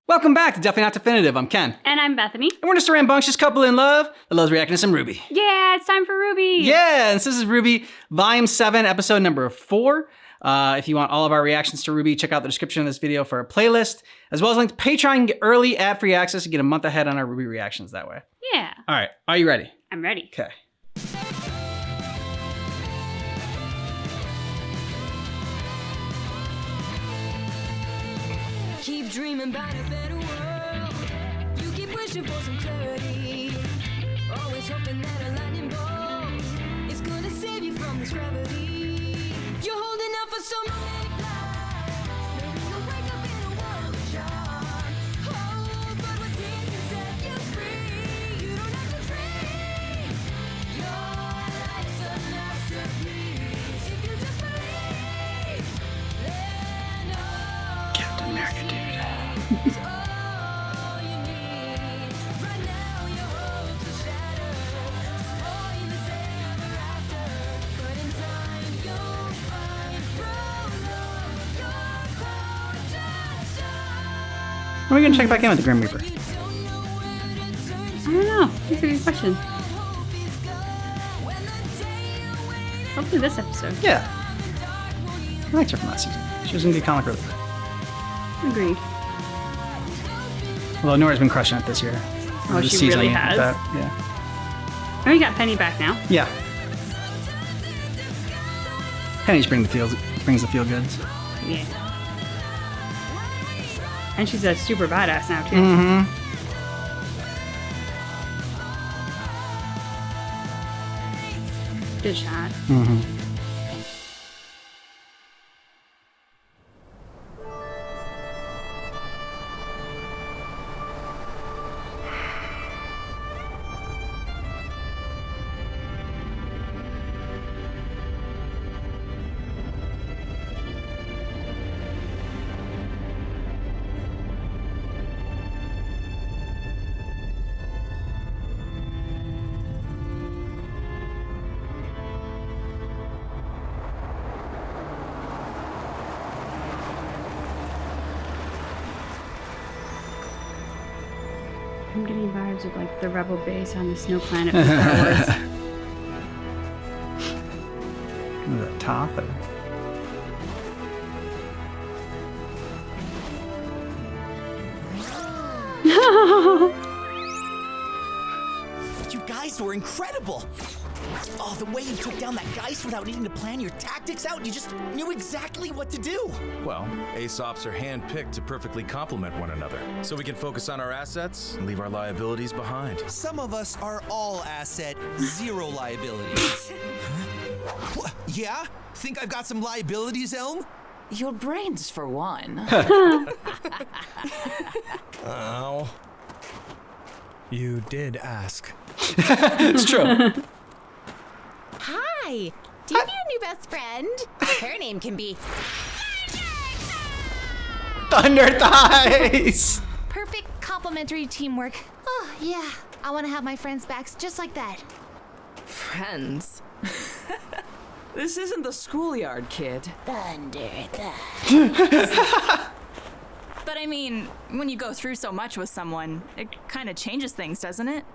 Welcome back to Definitely Not Definitive. I'm Ken. And I'm Bethany. And we're just a rambunctious couple in love that loves reacting to some RWBY. Yeah, it's time for RWBY. Yeah, this is RWBY Volume 7, Episode number 4. If you want all of our reactions to RWBY, check out the description of this video for a playlist, as well as a link to Patreon and get early ad-free access to get a month ahead on our RWBY reactions that way. Yeah. All right, are you ready? I'm ready. Okay. Keep dreaming about a better world. You keep wishing for some clarity. Always hoping that a lightning bolt is gonna save you from this gravity. You're holding out for so many lives. Maybe you'll wake up in a world of shock. Oh, but what's in can set you free. You don't have to dream. Your life's a masterpiece. If you just believe, then all Captain America, dude. is all you need. Right now your hopes are shattered. Destroying this ever after. But in time you'll find through love your power just shine. When are we gonna check back in with the Grim Reaper? You don't know where to turn I to. don't know. That's a good question. Hope is gone. When the day you wait Hopefully this episode. Yeah, in the dark won't even I liked her from last season. She was in good comic relief. Agreed. Although Nora's been crushing it this year. Oh, This she season, really I mean, has. Yeah. Oh, we got Penny back now. Yeah. Penny just brings the feel goods. Yeah. And she's a super badass now, too. Mm-hmm. Good shot. Mm-hmm. I'm getting vibes of like the rebel base on the snow planet from Star Wars. Was that Toth or? You guys were incredible! Oh, the way you took down that Geist without needing to plan your tactics out, you just knew exactly what to do! Well, ASOPs are handpicked to perfectly complement one another, so we can focus on our assets and leave our liabilities behind. Some of us are all asset, zero liabilities. Yeah? Think I've got some liabilities, Elm? Your brains, for one. Ow. You did ask. It's true. Hi! Do you need a new best friend? Her name can be Thunder Thighs! perfect complementary teamwork. Oh, yeah. I want to have my friends' backs just like that. Friends. This isn't the schoolyard, kid. Thunder But I mean, when you go through so much with someone, it kind of changes things, doesn't it?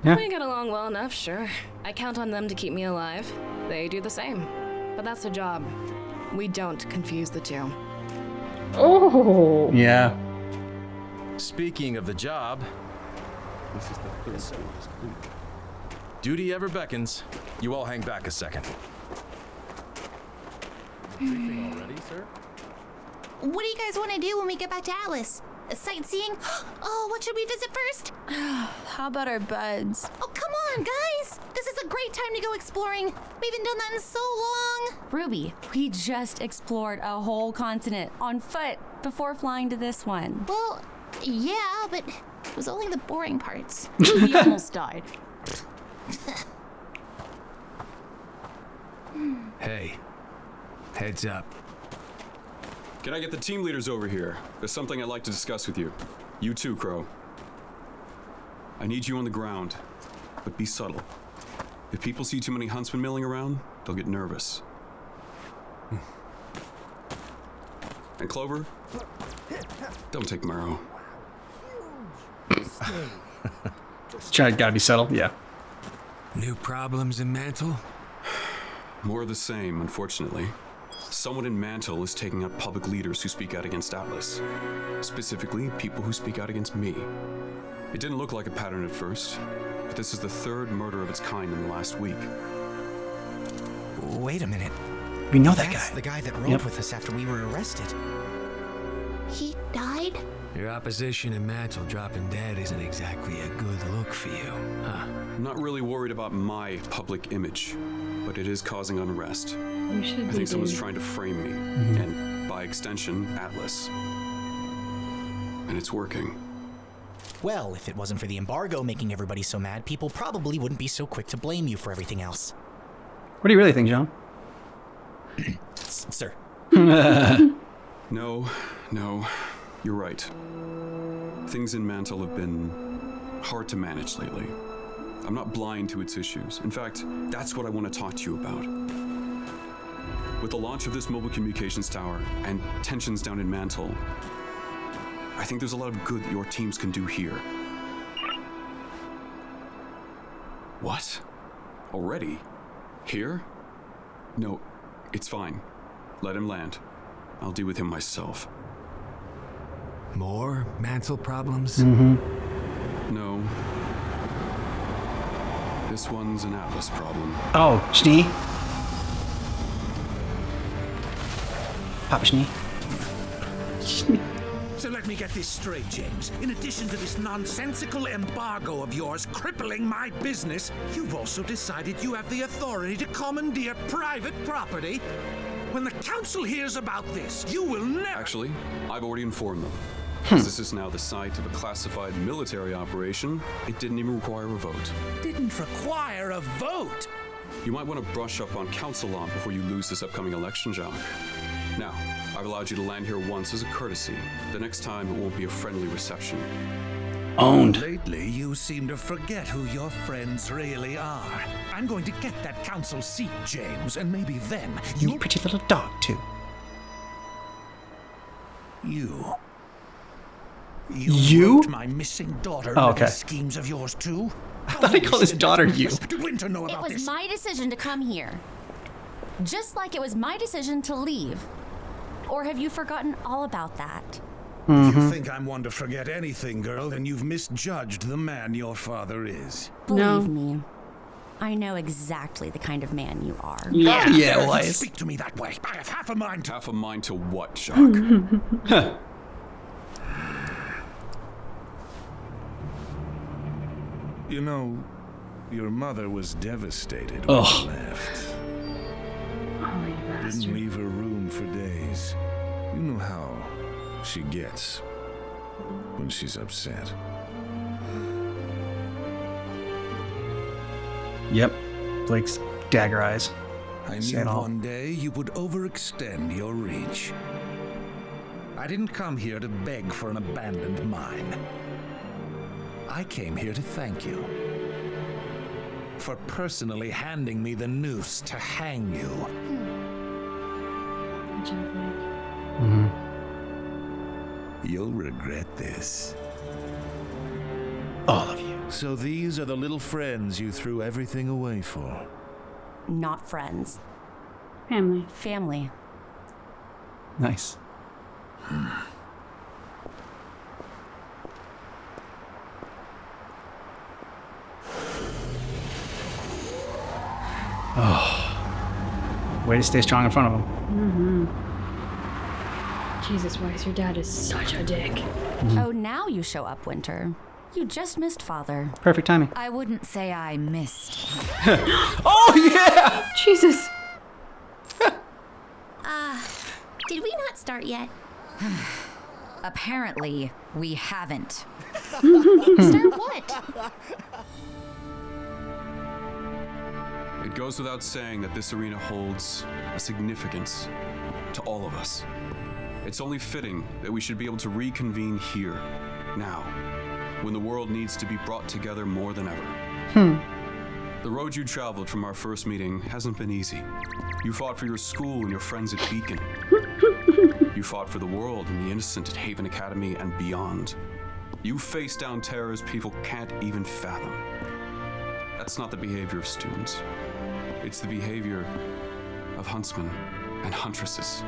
Yeah. We get along well enough, sure. I count on them to keep me alive. They do the same. But that's the job. We don't confuse the two. Oh. Yeah. Speaking of the job, duty ever beckons. You all hang back a second. Briefing already, sir? What do you guys want to do when we get back to Atlas? Sightseeing? Oh, what should we visit first? How about our buds? Oh, come on, guys! This is a great time to go exploring. We haven't done that in so long. RWBY, we just explored a whole continent on foot before flying to this one. Well, yeah, but it was only the boring parts. We almost died. Hey, heads up. Can I get the team leaders over here? There's something I'd like to discuss with you. You too, Crow. I need you on the ground, but be subtle. If people see too many huntsmen milling around, they'll get nervous. And Clover, don't take Murrow. Gotta be subtle, yeah. New problems in Mantle? More of the same, unfortunately. Someone in Mantle is taking out public leaders who speak out against Atlas. Specifically, people who speak out against me. It didn't look like a pattern at first, but this is the third murder of its kind in the last week. Wait a minute. We know that That's guy. the guy that rode with us after we were arrested. He died? Your opposition in Mantle dropping dead isn't exactly a good look for you, huh? I'm not really worried about my public image, but it is causing unrest. You should I be, think someone's dude. trying to frame me, and by extension, Atlas. And it's working. Well, if it wasn't for the embargo making everybody so mad, people probably wouldn't be so quick to blame you for everything else. What do you really think, John? Sir. No, you're right. Things in Mantle have been hard to manage lately. I'm not blind to its issues. In fact, that's what I want to talk to you about. With the launch of this mobile communications tower and tensions down in Mantle, I think there's a lot of good that your teams can do here. What? Already? Here? No, it's fine. Let him land. I'll deal with him myself. More Mantle problems? No. This one's an Atlas problem. Oh, Schnee. Papa Schnee. So let me get this straight, James. In addition to this nonsensical embargo of yours crippling my business, you've also decided you have the authority to commandeer private property. When the council hears about this, you will never... Actually, I've already informed them. As this is now the site of a classified military operation, it didn't even require a vote. Didn't require a vote. You might want to brush up on council law before you lose this upcoming election, Jacques. Now, I've allowed you to land here once as a courtesy. The next time, it won't be a friendly reception. Owned. Lately, you seem to forget who your friends really are. I'm going to get that council seat, James, and maybe then You pretty little dog, too. You You? roped my missing daughter Oh, into okay. these schemes of yours too? I thought he called his daughter you. Did Winter know It about was this? my decision to come here. Just like it was my decision to leave. Or have you forgotten all about that? If you think I'm one to forget anything, girl, then you've misjudged the man your father is. Believe me, I know exactly the kind of man you are. Yeah, Dare why you is- speak to me that way. I have half a mind to... Half a mind to what, Jacques? You know, your mother was devastated Ugh. when you left. Holy Didn't bastard. leave her room for days. You know how she gets when she's upset. Yep. Blake's dagger eyes. I Say knew it all. one day you would overextend your reach. I didn't come here to beg for an abandoned mine. I came here to thank you for personally handing me the noose to hang you. Good job, Blake. You'll regret this. All of you. So these are the little friends you threw everything away for. Not friends. Family. Family. Nice. Oh. Way to stay strong in front of him. Jesus, Weiss, your dad is such a dick. Oh, now you show up, Winter. You just missed Father. Perfect timing. I wouldn't say I missed. Oh, yeah! Jesus! Did we not start yet? Apparently, we haven't. Start what? It goes without saying that this arena holds a significance to all of us. It's only fitting that we should be able to reconvene here, now, when the world needs to be brought together more than ever. The road you traveled from our first meeting hasn't been easy. You fought for your school and your friends at Beacon. You fought for the world and the innocent at Haven Academy and beyond. You face down terrors people can't even fathom. That's not the behavior of students. It's the behavior of huntsmen and huntresses.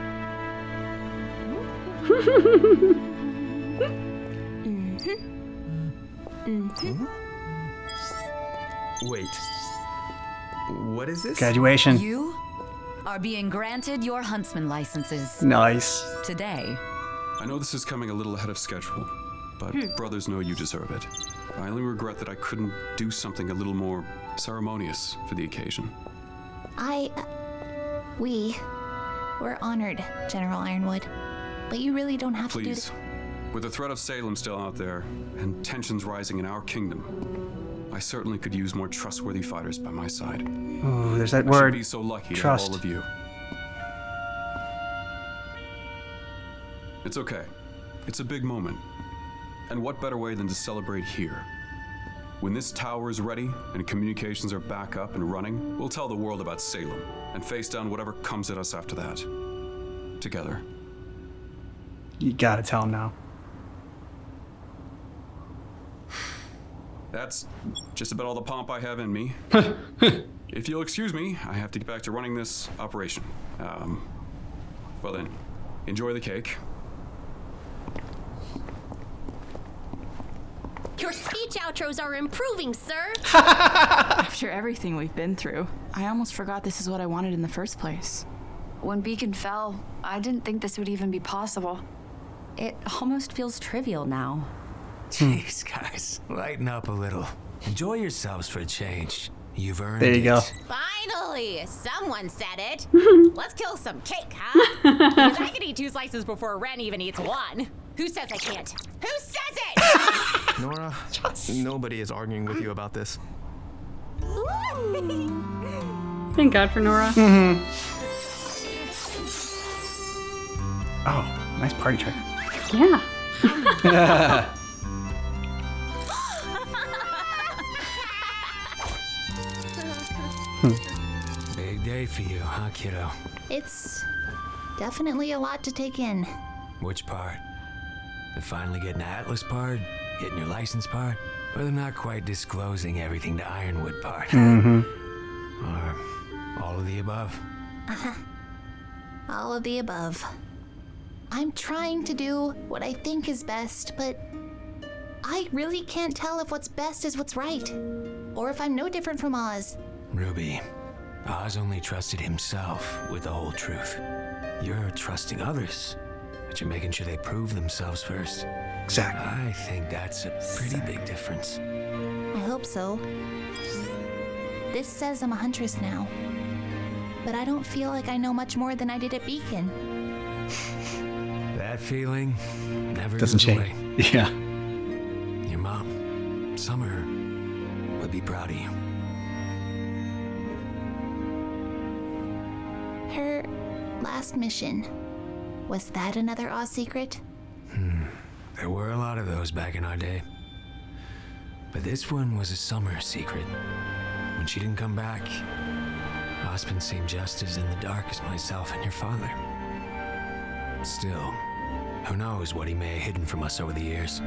Wait. What is this? Graduation. You are being granted your huntsman licenses. Nice. Today. I know this is coming a little ahead of schedule, but brothers know you deserve it. I only regret that I couldn't do something a little more ceremonious for the occasion. We're honored, General Ironwood. But you really don't have to do Please, with the threat of Salem still out there, and tensions rising in our kingdom, I certainly could use more trustworthy fighters by my side. Ooh, there's that I word. should be so lucky Trust. to have all of you. It's okay. It's a big moment. And what better way than to celebrate here? When this tower is ready and communications are back up and running, we'll tell the world about Salem and face down whatever comes at us after that. Together. You gotta tell him now. That's just about all the pomp I have in me. If you'll excuse me, I have to get back to running this operation. Well then, enjoy the cake. Your speech outros are improving, sir. After everything we've been through, I almost forgot this is what I wanted in the first place. When Beacon fell, I didn't think this would even be possible. It almost feels trivial now. Jeez, guys, lighten up a little. Enjoy yourselves for a change. You've earned There you go. Finally, someone said it. Let's kill some cake, huh? Because I can eat 2 slices before Ren even eats 1. Who says I can't? Who says it? Nora, nobody is arguing with you about this. Thank God for Nora. Oh, nice party trick. Yeah. Big day for you, huh, kiddo? It's definitely a lot to take in. Which part? The finally getting the Atlas part? Getting your license part? Or the not quite disclosing everything to Ironwood part? Or all of the above? All of the above. I'm trying to do what I think is best, but I really can't tell if what's best is what's right, or if I'm no different from Oz. Ruby, Oz only trusted himself with the whole truth. You're trusting others, but you're making sure they prove themselves first. Exactly. I think that's a pretty big difference. I hope so. This says I'm a huntress now, but I don't feel like I know much more than I did at Beacon. That feeling never Doesn't goes change. away. Yeah. Your mom, Summer, would be proud of you. Her last mission, was that another Oz secret? There were a lot of those back in our day. But this one was a Summer secret. When she didn't come back, Osmond seemed just as in the dark as myself and your father. Still, who knows what he may have hidden from us over the years.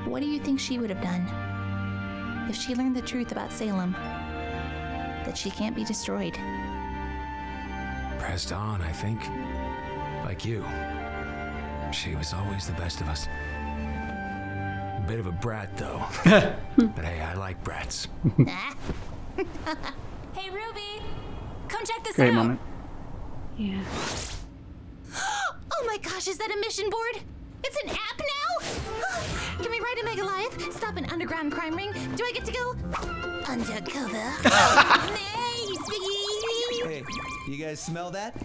What do you think she would have done if she learned the truth about Salem? That she can't be destroyed. Pressed on, I think. Like you. She was always the best of us. A bit of a brat, though. But hey, I like brats. Hey, Ruby! Come check this Great out! moment. Yeah. Oh my gosh, is that a mission board? It's an app now? Can we ride a Megalife? Stop an underground crime ring? Do I get to go undercover? Nice, Biggie! Hey, you guys smell that?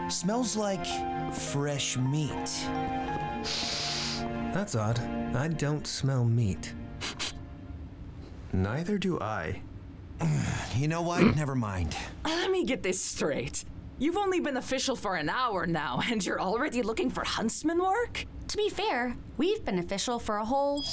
Smells like fresh meat. That's odd. I don't smell meat. Neither do I. You know what? Never mind. Let me get this straight. You've only been official for an hour now, and you're already looking for huntsman work? To be fair, we've been official for a whole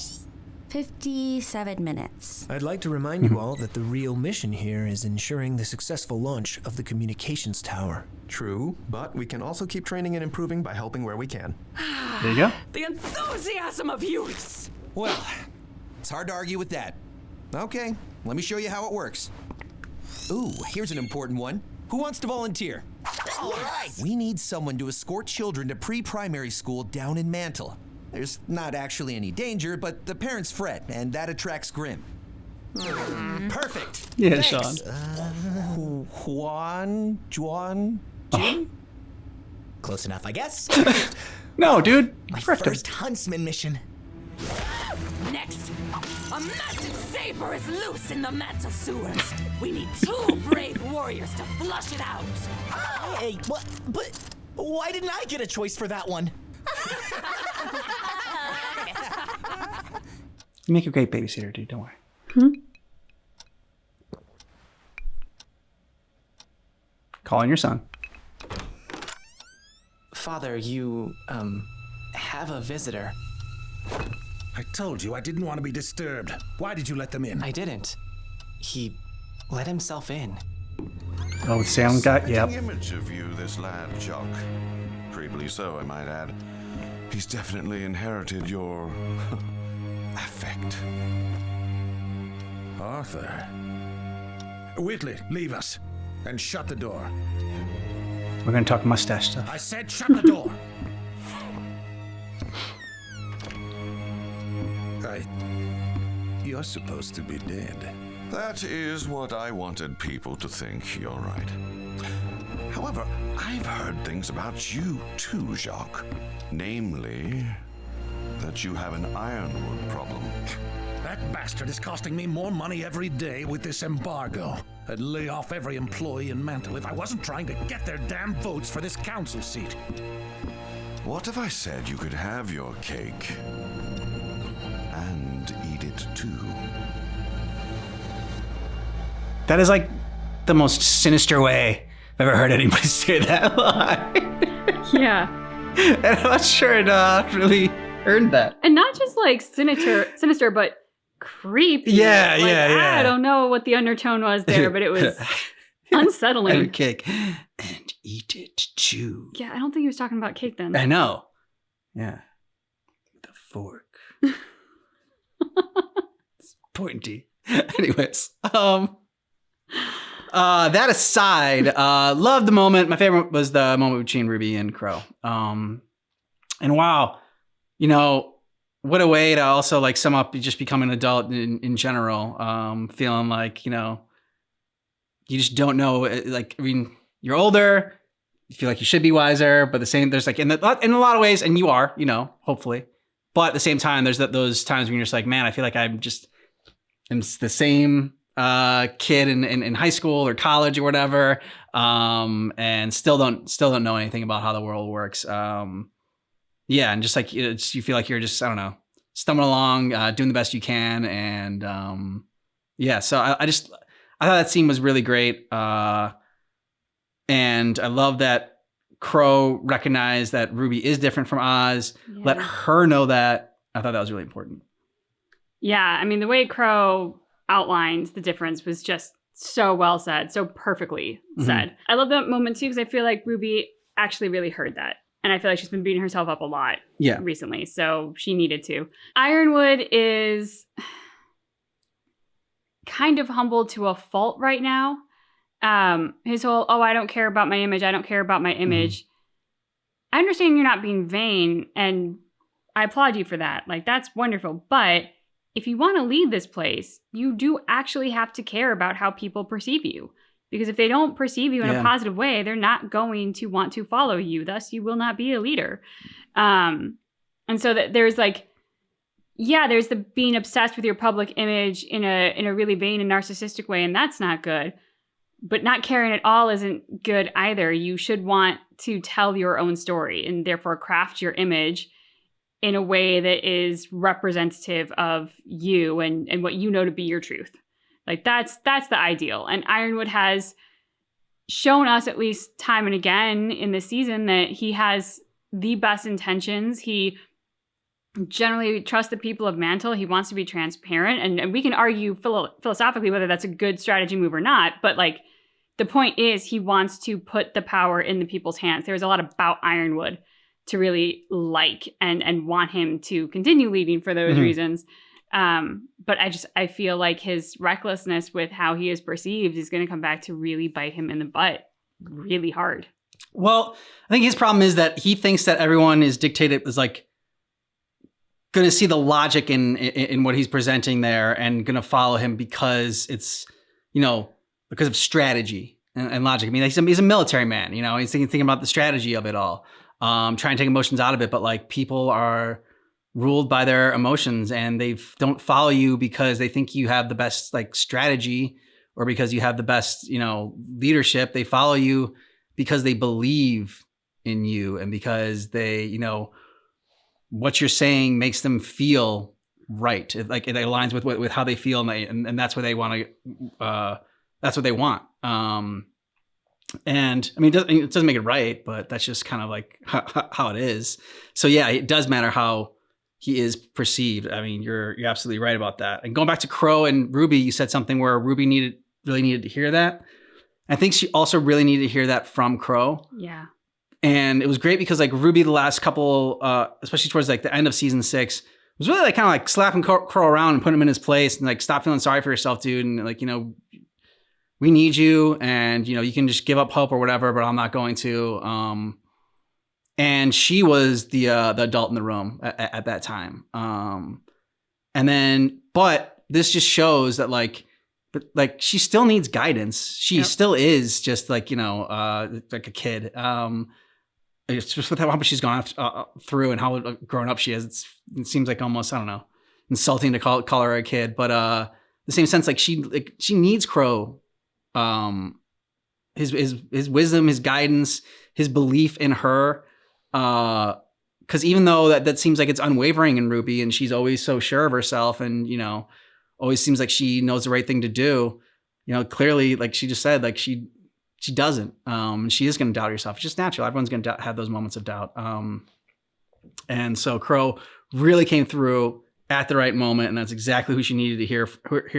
57 minutes. I'd like to remind you all that the real mission here is ensuring the successful launch of the communications tower. True, but we can also keep training and improving by helping where we can. There you go. The enthusiasm of youths! Well, it's hard to argue with that. Okay, let me show you how it works. Ooh, here's an important one. Who wants to volunteer? All right. We need someone to escort children to pre-primary school down in Mantle. There's not actually any danger, but the parents fret, and that attracts Grim. Perfect. Yeah, Thanks. Sean. Jim? Close enough, I guess. No, dude. My first huntsman mission. Next, a massive saber is loose in the Mantle sewers. We need 2 brave warriors to flush it out. Hey, what? But why didn't I get a choice for that one? You make a great babysitter, dude. Don't worry. Calling your son. Father, you, have a visitor. I told you I didn't want to be disturbed. Why did you let them in? I didn't. He let himself in. Oh, with Salem got, yep. Image of you, this lad, Jock. Creepily so, I might add. He's definitely inherited your affect. Arthur. Whitley, leave us. And shut the door. We're gonna talk mustache stuff. I said shut the door! You're supposed to be dead. That is what I wanted people to think, you're right. However, I've heard things about you too, Jacques. Namely, that you have an ironwood problem. That bastard is costing me more money every day with this embargo. I'd lay off every employee in Mantle if I wasn't trying to get their damn votes for this council seat. What if I said you could have your cake and eat it too? That is like the most sinister way I've ever heard anybody say that line. Yeah. And I'm not sure it really earned that. And not just like sinister, but creepy. Yeah, Like, yeah. I don't know what the undertone was there, but it was unsettling. Have a cake and eat it too. Yeah, I don't think he was talking about cake then. I know. Yeah. The fork. It's pointy. Anyways, that aside, loved the moment. My favorite was the moment between Ruby and Crow. And wow, you know, what a way to also like sum up just becoming an adult in general. Feeling like, you know, you just don't know. Like, I mean, you're older, you feel like you should be wiser, but there's like in a lot of ways, and you are, you know, hopefully. But at the same time, there's those times when you're just like, man, I feel like I'm the same kid in high school or college or whatever, and still don't know anything about how the world works. Yeah, and just like you feel like you're just, I don't know, stumbling along, doing the best you can, and yeah. So I thought that scene was really great, and I love that Crow recognized that Ruby is different from Oz. Yeah. Let her know that. I thought that was really important. Yeah, I mean, the way Crow outlined the difference was just so well said, so perfectly said. I love that moment too, because I feel like Ruby actually really heard that. And I feel like she's been beating herself up a lot recently, so she needed to. Ironwood is kind of humbled to a fault right now. His whole, I don't care about my image, I don't care about my image. I understand you're not being vain, and I applaud you for that. Like, that's wonderful. But if you want to lead this place, you do actually have to care about how people perceive you. Because if they don't perceive you in a positive way, they're not going to want to follow you. Thus, you will not be a leader. And so that there's like, there's the being obsessed with your public image in a really vain and narcissistic way, and that's not good. But not caring at all isn't good either. You should want to tell your own story and therefore craft your image in a way that is representative of you and what you know to be your truth. Like that's the ideal. And Ironwood has shown us, at least time and again in this season, that he has the best intentions. He generally trust the people of Mantle. He wants to be transparent, and we can argue philosophically whether that's a good strategy move or not, but like the point is he wants to put the power in the people's hands. There's a lot about Ironwood to really like and want him to continue leading for those reasons. But I feel like his recklessness with how he is perceived is going to come back to really bite him in the butt really hard. Well, I think his problem is that he thinks that everyone is dictated, is like going to see the logic in what he's presenting there and going to follow him because it's, because of strategy and logic. I mean, he's a military man, he's thinking about the strategy of it all, trying to take emotions out of it. But like people are ruled by their emotions and they don't follow you because they think you have the best like strategy or because you have the best, leadership. They follow you because they believe in you and because they, what you're saying makes them feel right. It aligns with how they feel and that's what they want to, that's what they want. And I mean, it doesn't make it right, but that's just kind of like how it is. So yeah, it does matter how he is perceived. I mean, you're absolutely right about that. And going back to Crow and Ruby, you said something where Ruby really needed to hear that. I think she also really needed to hear that from Crow. Yeah. And it was great because like Ruby, the last couple, especially towards like the end of season 6, was really like kind of like slapping Crow around and putting him in his place and like, stop feeling sorry for yourself, dude. And like, we need you and, you can just give up hope or whatever, but I'm not going to. And she was the adult in the room at that time. But this just shows that like she still needs guidance. She still is just like, like a kid. It's just with how much she's gone through and how grown up she is. It seems like almost, I don't know, insulting to call her a kid. But the same sense, like she needs Crow. His wisdom, his guidance, his belief in her. Because even though that seems like it's unwavering in Ruby and she's always so sure of herself and, always seems like she knows the right thing to do, clearly, like she just said, like she doesn't. She is going to doubt herself. It's just natural. Everyone's going to have those moments of doubt. And so Crow really came through at the right moment, and that's exactly who she needed to hear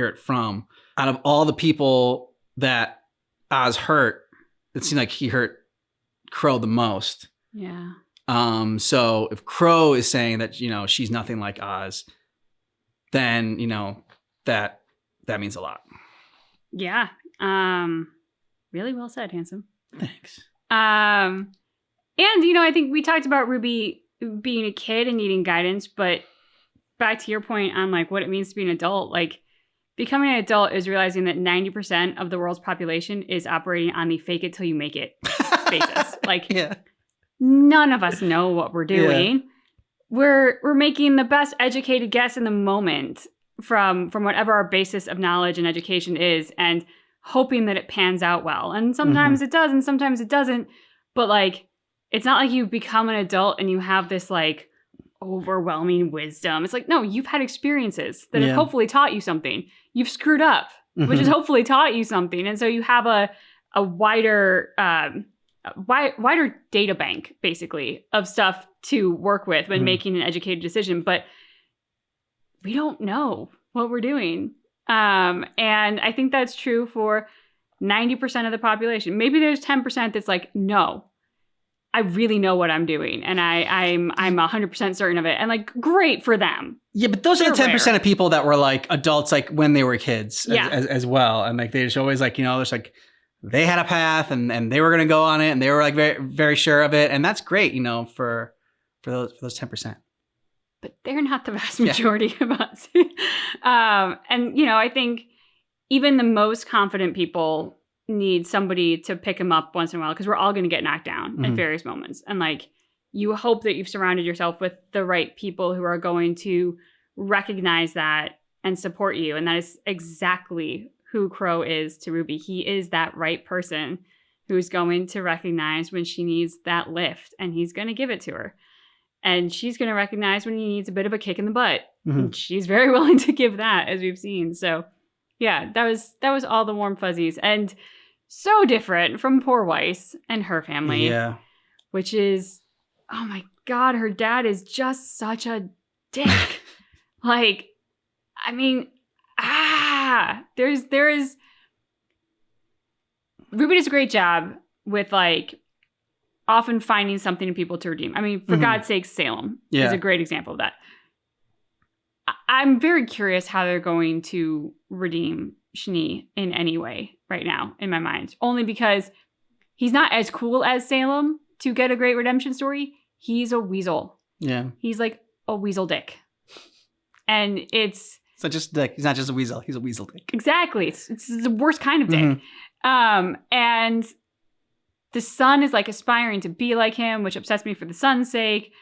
it from. Out of all the people that Oz hurt, it seemed like he hurt Crow the most. Yeah. So if Crow is saying that, she's nothing like Oz, then, that means a lot. Yeah. Really well said, handsome. Thanks. And, I think we talked about Ruby being a kid and needing guidance, but back to your point on like what it means to be an adult, like becoming an adult is realizing that 90% of the world's population is operating on the fake it till you make it basis. Like, yeah. None of us know what we're doing. Yeah. We're making the best educated guess in the moment from whatever our basis of knowledge and education is, and hoping that it pans out well. And sometimes it does, and sometimes it doesn't. But like, it's not like you become an adult and you have this like overwhelming wisdom. It's like, no, you've had experiences that have hopefully taught you something. You've screwed up, which has hopefully taught you something. And so you have a wider data bank, basically, of stuff to work with when making an educated decision. But we don't know what we're doing. And I think that's true for 90% of the population. Maybe there's 10% that's like, no, I really know what I'm doing. And I'm 100% certain of it. And like, great for them. Yeah, but those are the 10% of people that were like adults, like when they were kids as well. And like, they just always like, there's like, they had a path and they were going to go on it and they were like very, very sure of it. And that's great, for those 10%. But they're not the vast majority of us. And, I think even the most confident people need somebody to pick them up once in a while, because we're all going to get knocked down at various moments. And like, you hope that you've surrounded yourself with the right people who are going to recognize that and support you. And that is exactly who Crow is to Ruby. He is that right person who's going to recognize when she needs that lift, and he's going to give it to her. And she's going to recognize when he needs a bit of a kick in the butt. And she's very willing to give that, as we've seen. So yeah, that was all the warm fuzzies. And so different from poor Weiss and her family. Yeah. Which is, oh my God, her dad is just such a dick. Like, I mean, there is RWBY does a great job with like often finding something in people to redeem. I mean, for God's sake, Salem is a great example of that. I'm very curious how they're going to redeem Shani in any way right now in my mind. Only because he's not as cool as Salem to get a great redemption story. He's a weasel. Yeah. He's like a weasel dick. And it's not just a dick. He's not just a weasel. He's a weasel dick. Exactly. It's the worst kind of dick. And the son is like aspiring to be like him, which upsets me for the son's sake.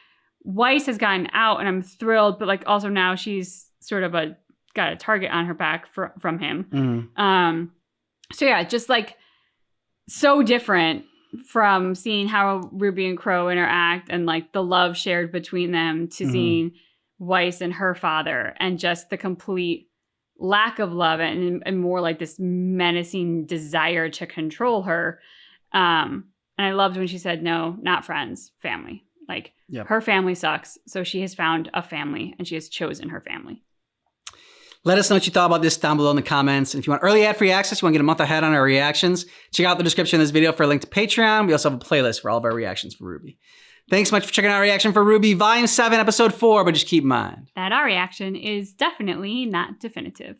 Weiss has gotten out and I'm thrilled, but like also now she's sort of got a target on her back from him. So yeah, just like so different from seeing how RWBY and Crow interact and like the love shared between them to seeing Weiss and her father and just the complete lack of love and more like this menacing desire to control her. And I loved when she said, no, not friends, family. Like her family sucks. So she has found a family and she has chosen her family. Let us know what you thought about this down below in the comments. And if you want early ad-free access, you want to get a month ahead on our reactions, check out the description of this video for a link to Patreon. We also have a playlist for all of our reactions for RWBY. Thanks so much for checking out our reaction for RWBY Volume 7, Episode 4, but just keep in mind that our reaction is definitely not definitive.